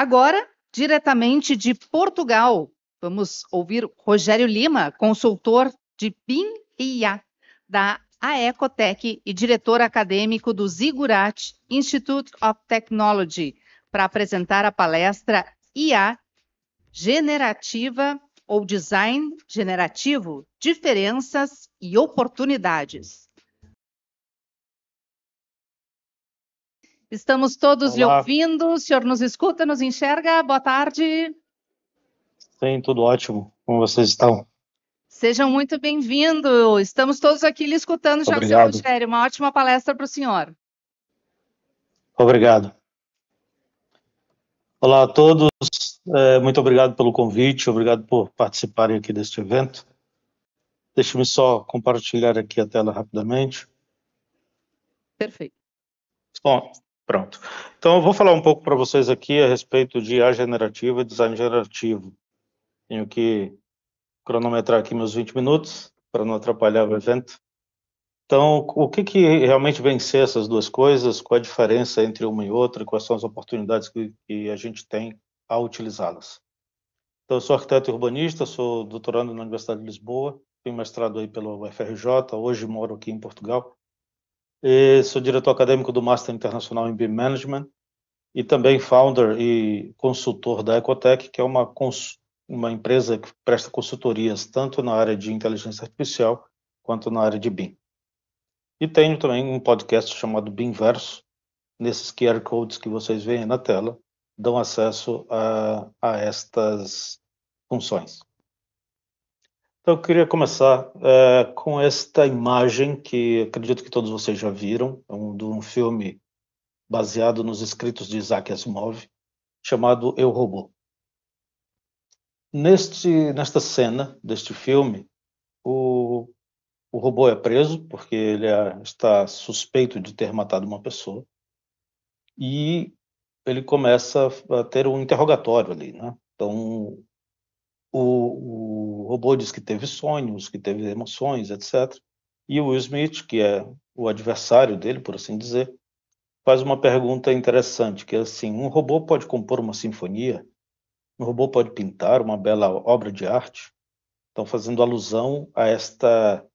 Agora, diretamente de Portugal, vamos ouvir Rogério Lima, consultor de BIM e IA, da Aecotec e diretor acadêmico do Ziggurat Institute of Technology, para apresentar a palestra IA generativa ou design generativo, diferenças e oportunidades. Estamos todos lhe Olá. ouvindo, o senhor nos escuta, nos enxerga? Boa tarde. Sim, tudo ótimo. Como vocês estão? Sejam muito bem-vindos. Estamos todos aqui lhe escutando já, seu Obrigado. Rogério. Uma ótima palestra para o senhor. Obrigado. Olá a todos. Muito obrigado pelo convite, obrigado por participarem aqui deste evento. Deixe-me só compartilhar aqui a tela rapidamente. Perfeito. Bom, pronto. Então, eu vou falar um pouco para vocês aqui a respeito de IA generativa e design generativo. Tenho que cronometrar aqui meus 20 minutos, para não atrapalhar o evento. Então, o que realmente vem ser essas duas coisas? Qual a diferença entre uma e outra? Quais são as oportunidades que a gente tem ao utilizá-las? Então, eu sou arquiteto e urbanista, sou doutorando na Universidade de Lisboa, tenho mestrado aí pela UFRJ, hoje moro aqui em Portugal. E sou diretor acadêmico do Master Internacional em BIM Management e também founder e consultor da Aecotec, que é uma empresa que presta consultorias tanto na área de inteligência artificial quanto na área de BIM. E tenho também um podcast chamado BIMverso. Nesses QR codes que vocês veem na tela, dão acesso a estas funções. Então, eu queria começar com esta imagem que acredito que todos vocês já viram, de um filme baseado nos escritos de Isaac Asimov, chamado Eu, Robô. Nesta cena deste filme, o robô é preso porque ele está suspeito de ter matado uma pessoa e ele começa a ter um interrogatório ali, né? Então, o robô diz que teve sonhos, que teve emoções, etc. E o Will Smith, que é o adversário dele, por assim dizer, faz uma pergunta interessante, que é assim, um robô pode compor uma sinfonia? Um robô pode pintar uma bela obra de arte? Então, fazendo alusão a esta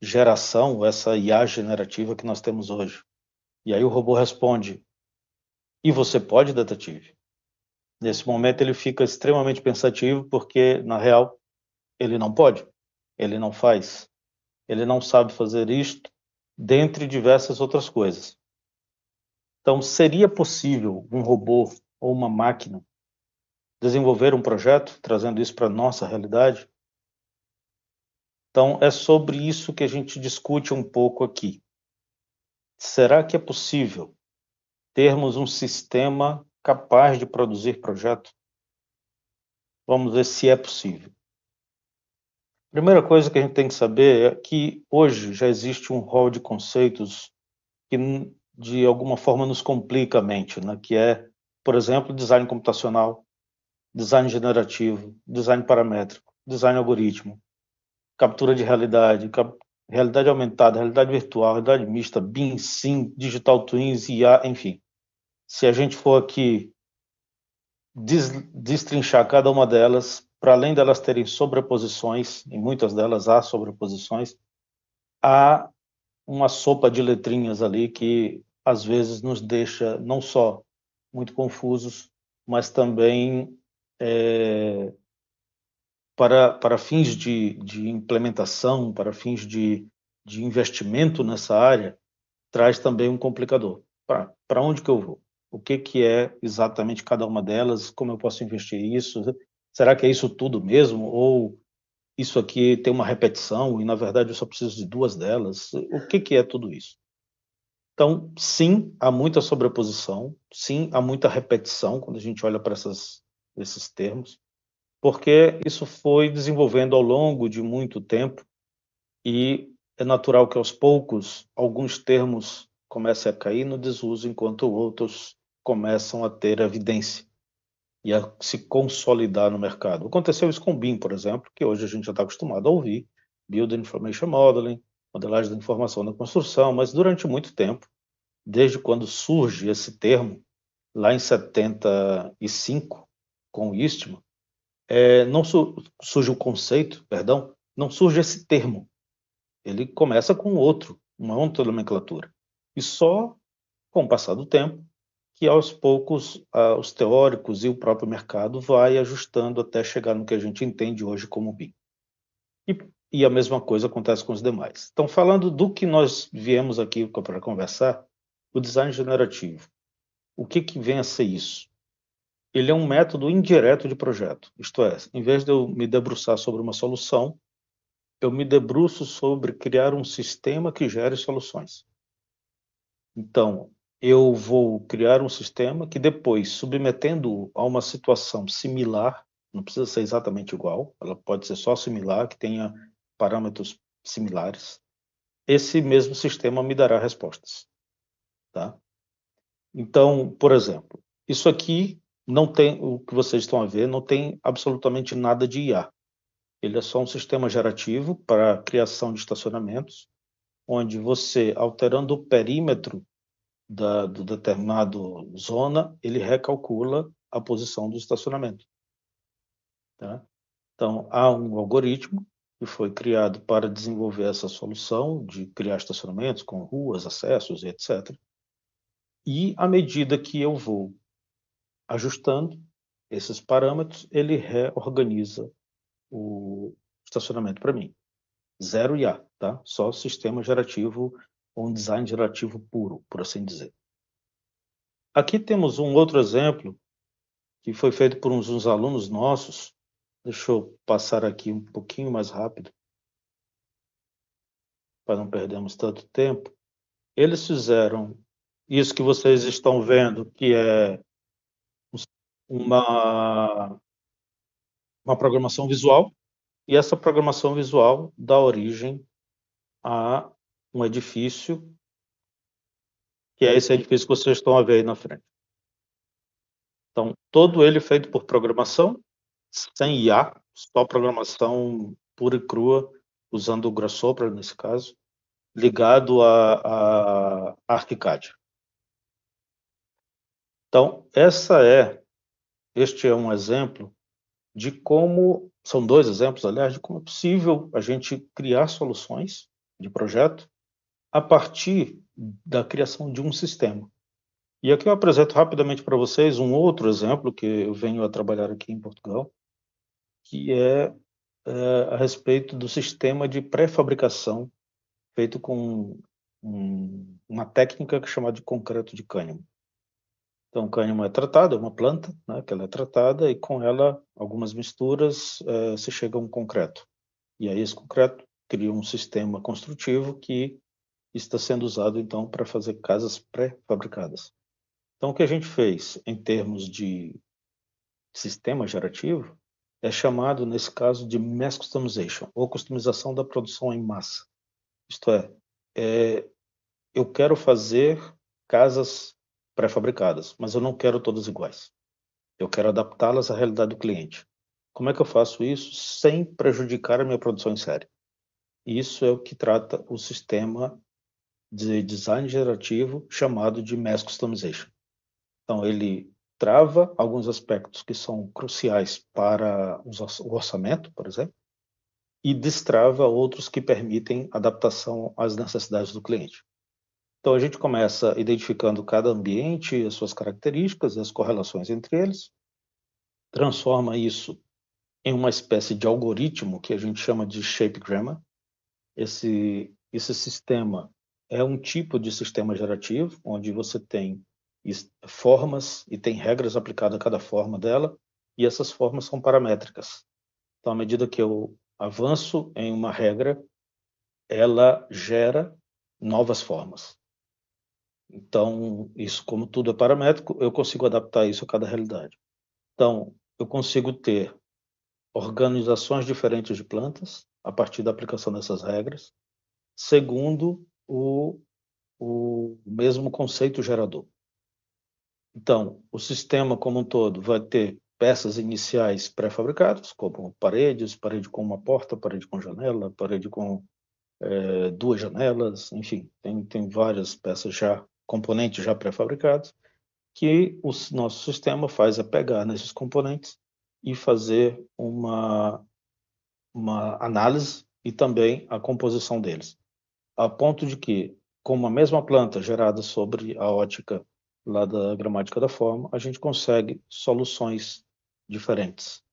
geração, essa IA generativa que nós temos hoje. E aí o robô responde, e você pode, detetive? Nesse momento ele fica extremamente pensativo porque, na real, ele não pode, ele não faz, ele não sabe fazer isto, dentre diversas outras coisas. Então, seria possível um robô ou uma máquina desenvolver um projeto, trazendo isso para a nossa realidade? Então, é sobre isso que a gente discute um pouco aqui. Será que é possível termos um sistema capaz de produzir projeto? Vamos ver se é possível. Primeira coisa que a gente tem que saber é que hoje já existe um rol de conceitos que de alguma forma nos complica a mente, né? Que é, por exemplo, design computacional, design generativo, design paramétrico, design algoritmo, captura de realidade, realidade aumentada, realidade virtual, realidade mista, BIM, SIM, digital twins, IA, enfim. Se a gente for aqui destrinchar cada uma delas, para além delas terem sobreposições, em muitas delas há sobreposições, há uma sopa de letrinhas ali que às vezes nos deixa não só muito confusos, mas também para fins de implementação, para fins de investimento nessa área, traz também um complicador. Para onde que eu vou? O que é exatamente cada uma delas? Como eu posso investir isso? Será que é isso tudo mesmo? Ou isso aqui tem uma repetição e, na verdade, eu só preciso de duas delas? O que é tudo isso? Então, sim, há muita sobreposição, sim, há muita repetição quando a gente olha para esses termos, porque isso foi desenvolvendo ao longo de muito tempo e é natural que, aos poucos, alguns termos comecem a cair no desuso, enquanto outros começam a ter evidência e a se consolidar no mercado. Aconteceu isso com o BIM, por exemplo, que hoje a gente já está acostumado a ouvir, Building Information Modeling, modelagem da informação na construção, mas durante muito tempo, desde quando surge esse termo, lá em 75, com o Eastman, não surge o conceito, perdão, não surge esse termo. Ele começa com uma outra nomenclatura. E só com o passar do tempo, que aos poucos os teóricos e o próprio mercado vai ajustando até chegar no que a gente entende hoje como BIM. E a mesma coisa acontece com os demais. Então, falando do que nós viemos aqui para conversar, o design generativo. O que vem a ser isso? Ele é um método indireto de projeto. Isto é, em vez de eu me debruçar sobre uma solução, eu me debruço sobre criar um sistema que gere soluções. Então, eu vou criar um sistema que depois, submetendo a uma situação similar, não precisa ser exatamente igual, ela pode ser só similar, que tenha parâmetros similares, esse mesmo sistema me dará respostas. Tá? Então, por exemplo, isso aqui não tem, o que vocês estão a ver, não tem absolutamente nada de IA. Ele é só um sistema gerativo para a criação de estacionamentos, onde você, alterando o perímetro do determinado zona, ele recalcula a posição do estacionamento. Tá? Então, há um algoritmo que foi criado para desenvolver essa solução de criar estacionamentos com ruas, acessos e etc. E à medida que eu vou ajustando esses parâmetros, ele reorganiza o estacionamento para mim. Zero IA, tá? Só sistema gerativo, ou um design gerativo puro, por assim dizer. Aqui temos um outro exemplo que foi feito por uns alunos nossos. Deixa eu passar aqui um pouquinho mais rápido, para não perdermos tanto tempo. Eles fizeram isso que vocês estão vendo, que é uma programação visual, e essa programação visual dá origem a um edifício, que é esse edifício que vocês estão a ver aí na frente. Então, todo ele feito por programação, sem IA, só programação pura e crua, usando o Grasshopper, nesse caso, ligado a ArchiCAD. Então, este é um exemplo de como, são dois exemplos, aliás, de como é possível a gente criar soluções de projeto a partir da criação de um sistema. E aqui eu apresento rapidamente para vocês um outro exemplo que eu venho a trabalhar aqui em Portugal, que é a respeito do sistema de pré-fabricação feito com uma técnica chamada de concreto de cânhamo. Então, o cânhamo é tratado, é uma planta, né, que ela é tratada, e com ela, algumas misturas, se chega a um concreto. E aí esse concreto cria um sistema construtivo que está sendo usado, então, para fazer casas pré-fabricadas. Então, o que a gente fez em termos de sistema gerativo é chamado, nesse caso, de mass customization, ou customização da produção em massa. Isto é, eu quero fazer casas pré-fabricadas, mas eu não quero todas iguais. Eu quero adaptá-las à realidade do cliente. Como é que eu faço isso sem prejudicar a minha produção em série? Isso é o que trata o sistema de design gerativo chamado de mass customization. Então, ele trava alguns aspectos que são cruciais para o orçamento, por exemplo, e destrava outros que permitem adaptação às necessidades do cliente. Então, a gente começa identificando cada ambiente, as suas características, as correlações entre eles, transforma isso em uma espécie de algoritmo que a gente chama de shape grammar. Esse sistema é um tipo de sistema gerativo, onde você tem formas e tem regras aplicadas a cada forma dela, e essas formas são paramétricas. Então, à medida que eu avanço em uma regra, ela gera novas formas. Então, isso, como tudo é paramétrico, eu consigo adaptar isso a cada realidade. Então, eu consigo ter organizações diferentes de plantas a partir da aplicação dessas regras, segundo o mesmo conceito gerador. Então, o sistema como um todo vai ter peças iniciais pré-fabricadas, como paredes, parede com uma porta, parede com janela, parede com duas janelas, enfim, tem várias peças já, componentes já pré-fabricados, que o nosso sistema faz é pegar nesses componentes e fazer uma análise e também a composição deles, a ponto de que, com uma mesma planta gerada sobre a ótica lá da gramática da forma, a gente consegue soluções diferentes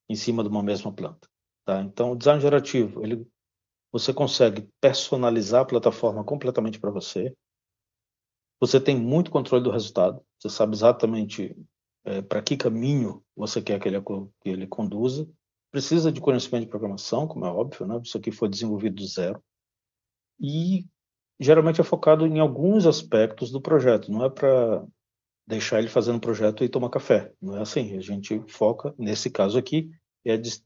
em cima de uma mesma planta. Tá? Então, o design gerativo, você consegue personalizar a plataforma completamente para você. Você tem muito controle do resultado. Você sabe exatamente para que caminho você quer que ele conduza. Precisa de conhecimento de programação, como é óbvio, né? Isso aqui foi desenvolvido do zero. E geralmente é focado em alguns aspectos do projeto. Não é para deixar ele fazendo o projeto e tomar café. Não é assim. A gente foca, nesse caso aqui,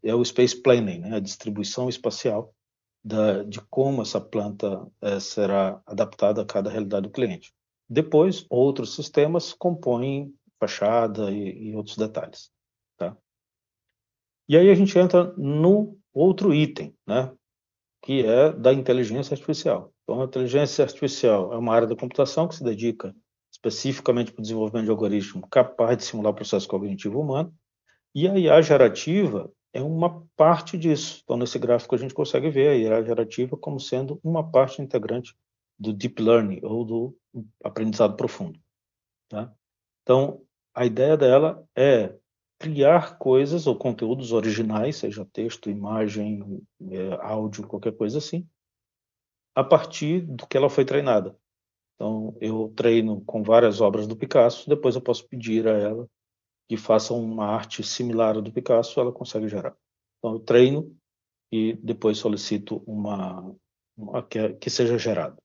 é o space planning, né? A distribuição espacial de como essa planta será adaptada a cada realidade do cliente. Depois, outros sistemas compõem fachada e outros detalhes. Tá? E aí a gente entra no outro item, né? Que é da inteligência artificial. Então, a inteligência artificial é uma área da computação que se dedica especificamente para o desenvolvimento de algoritmo capaz de simular o processo cognitivo humano, e a IA gerativa é uma parte disso. Então, nesse gráfico a gente consegue ver a IA gerativa como sendo uma parte integrante do deep learning ou do aprendizado profundo. Tá? Então, a ideia dela é criar coisas ou conteúdos originais, seja texto, imagem, áudio, qualquer coisa assim, a partir do que ela foi treinada. Então, eu treino com várias obras do Picasso, depois eu posso pedir a ela que faça uma arte similar à do Picasso, ela consegue gerar. Então, eu treino e depois solicito que seja gerada.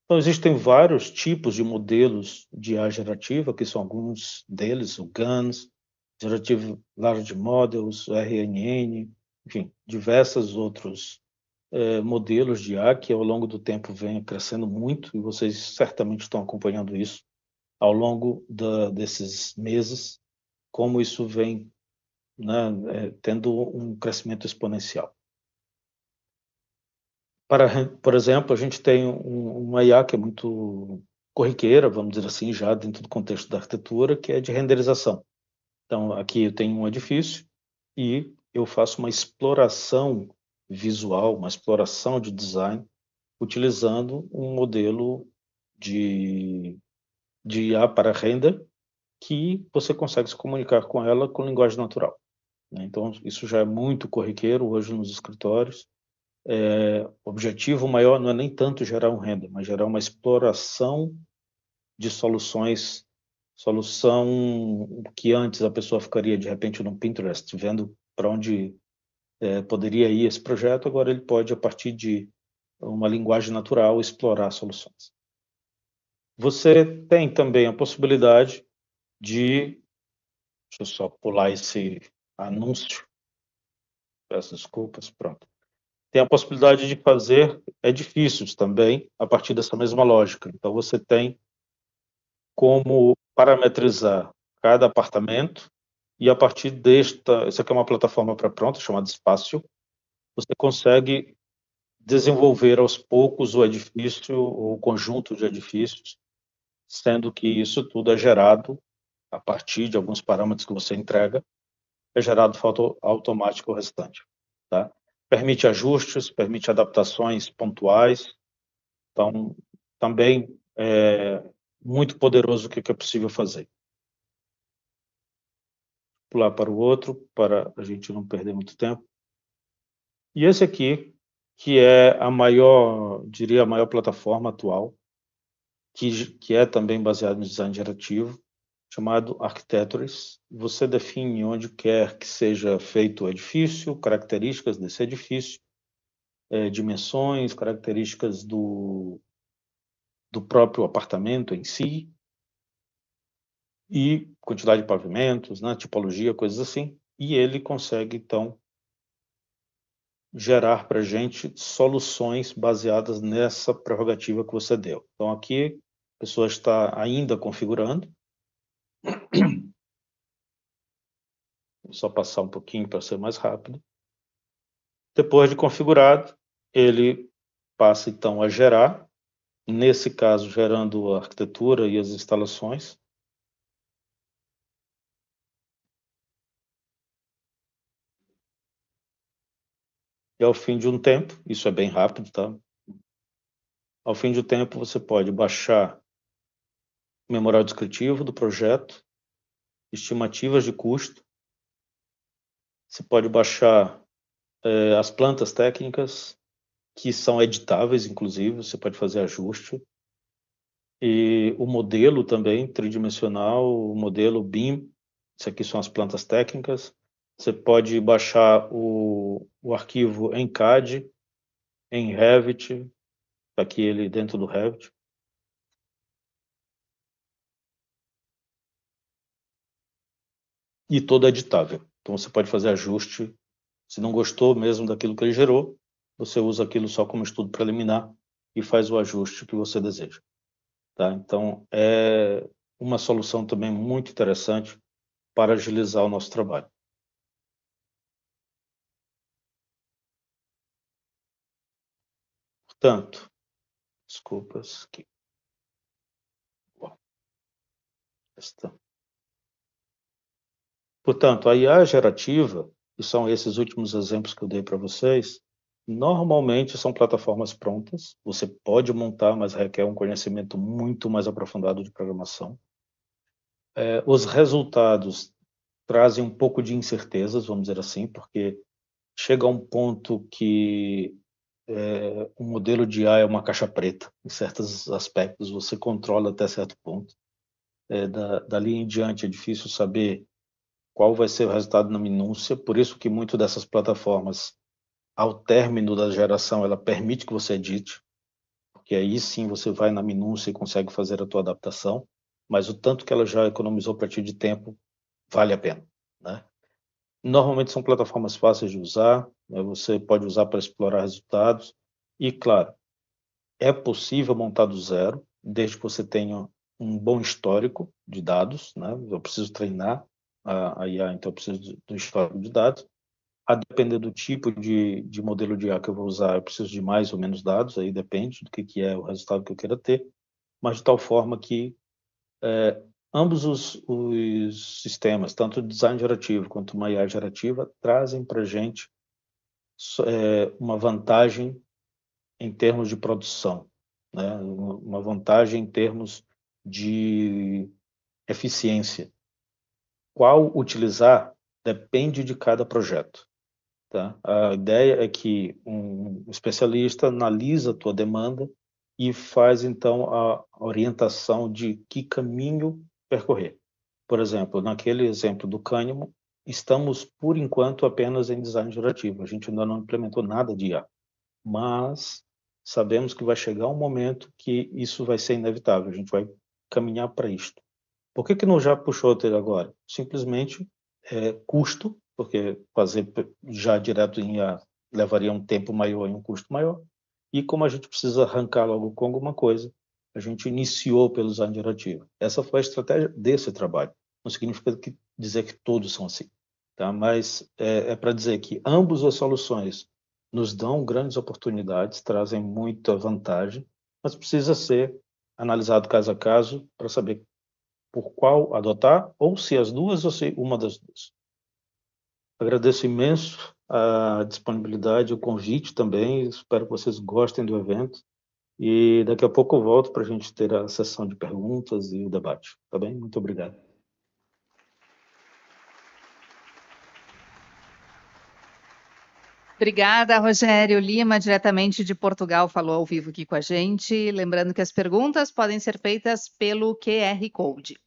Então, existem vários tipos de modelos de IA gerativa, que são alguns deles, o GANs, Generative Large Models, o RNN, enfim, diversos outros modelos de IA que ao longo do tempo vem crescendo muito, e vocês certamente estão acompanhando isso ao longo desses meses, como isso vem, né, tendo um crescimento exponencial. Por exemplo, a gente tem uma IA que é muito corriqueira, vamos dizer assim, já dentro do contexto da arquitetura, que é de renderização. Então, aqui eu tenho um edifício e eu faço uma exploração visual, uma exploração de design, utilizando um modelo de IA para render, que você consegue se comunicar com ela com linguagem natural. Né? Então, isso já é muito corriqueiro hoje nos escritórios. O objetivo maior não é nem tanto gerar um render, mas gerar uma exploração de solução que antes a pessoa ficaria de repente no Pinterest, vendo para onde poderia ir esse projeto, agora ele pode, a partir de uma linguagem natural, explorar soluções. Você tem também a possibilidade de, deixa eu só pular esse anúncio, peço desculpas, pronto. Tem a possibilidade de fazer edifícios também a partir dessa mesma lógica. Então, você tem como parametrizar cada apartamento e a partir essa aqui é uma plataforma pré-pronta chamada Spatio, você consegue desenvolver aos poucos o edifício, o conjunto de edifícios, sendo que isso tudo é gerado a partir de alguns parâmetros que você entrega, é gerado foto automático o restante. Tá? Permite ajustes, permite adaptações pontuais, então também é muito poderoso o que é possível fazer. Pular para o outro, para a gente não perder muito tempo. E esse aqui, que é a maior, diria, a maior plataforma atual, que é também baseado no design gerativo, chamado Architectures. Você define onde quer que seja feito o edifício, características desse edifício, dimensões, características do próprio apartamento em si, e quantidade de pavimentos, né, tipologia, coisas assim. E ele consegue, então, gerar para a gente soluções baseadas nessa prerrogativa que você deu. Então, aqui a pessoa está ainda configurando. Vou só passar um pouquinho para ser mais rápido. Depois de configurado, ele passa então a gerar, nesse caso gerando a arquitetura e as instalações. E ao fim de um tempo, isso é bem rápido, tá? Ao fim de um tempo, você pode baixar o memorial descritivo do projeto, estimativas de custo, você pode baixar as plantas técnicas, que são editáveis, inclusive, você pode fazer ajuste, e o modelo também, tridimensional, o modelo BIM, isso aqui são as plantas técnicas, você pode baixar o arquivo em CAD, em Revit, aqui ele dentro do Revit. E todo editável. Então você pode fazer ajuste. Se não gostou mesmo daquilo que ele gerou, você usa aquilo só como estudo preliminar e faz o ajuste que você deseja. Tá? Então é uma solução também muito interessante para agilizar o nosso trabalho. Portanto, desculpas aqui. Portanto, a IA gerativa, que são esses últimos exemplos que eu dei para vocês, normalmente são plataformas prontas, você pode montar, mas requer um conhecimento muito mais aprofundado de programação. Os resultados trazem um pouco de incertezas, vamos dizer assim, porque chega a um ponto que o modelo de IA é uma caixa preta, em certos aspectos, você controla até certo ponto. Dali em diante é difícil saber qual vai ser o resultado na minúcia, por isso que muito dessas plataformas, ao término da geração, ela permite que você edite, porque aí sim você vai na minúcia e consegue fazer a tua adaptação, mas o tanto que ela já economizou para ti de tempo, vale a pena, né? Normalmente são plataformas fáceis de usar, né? Você pode usar para explorar resultados, e claro, é possível montar do zero, desde que você tenha um bom histórico de dados, né? Eu preciso treinar a IA, então eu preciso do histórico de dados. A depender do tipo de modelo de IA que eu vou usar, eu preciso de mais ou menos dados, aí depende do que é o resultado que eu queira ter, mas de tal forma que ambos os sistemas, tanto o design gerativo quanto uma IA gerativa, trazem para a gente uma vantagem em termos de produção, né? Uma vantagem em termos de eficiência. Qual utilizar depende de cada projeto. Tá? A ideia é que um especialista analisa a tua demanda e faz, então, a orientação de que caminho percorrer. Por exemplo, naquele exemplo do Kahneman, estamos, por enquanto, apenas em design gerativo. A gente ainda não implementou nada de IA, mas sabemos que vai chegar um momento que isso vai ser inevitável. A gente vai caminhar para isto. Por que não já puxou até agora? Simplesmente custo, porque fazer já direto em IA levaria um tempo maior e um custo maior. E como a gente precisa arrancar logo com alguma coisa, a gente iniciou pelo design gerativo. Essa foi a estratégia desse trabalho. Não significa dizer que todos são assim, tá? Mas é para dizer que ambas as soluções nos dão grandes oportunidades, trazem muita vantagem, mas precisa ser analisado caso a caso para saber por qual adotar, ou se as duas, ou se uma das duas. Agradeço imenso a disponibilidade, o convite também, espero que vocês gostem do evento, e daqui a pouco eu volto para a gente ter a sessão de perguntas e o debate, tá bem? Muito obrigado. Obrigada, Rogério Lima, diretamente de Portugal, falou ao vivo aqui com a gente. Lembrando que as perguntas podem ser feitas pelo QR Code.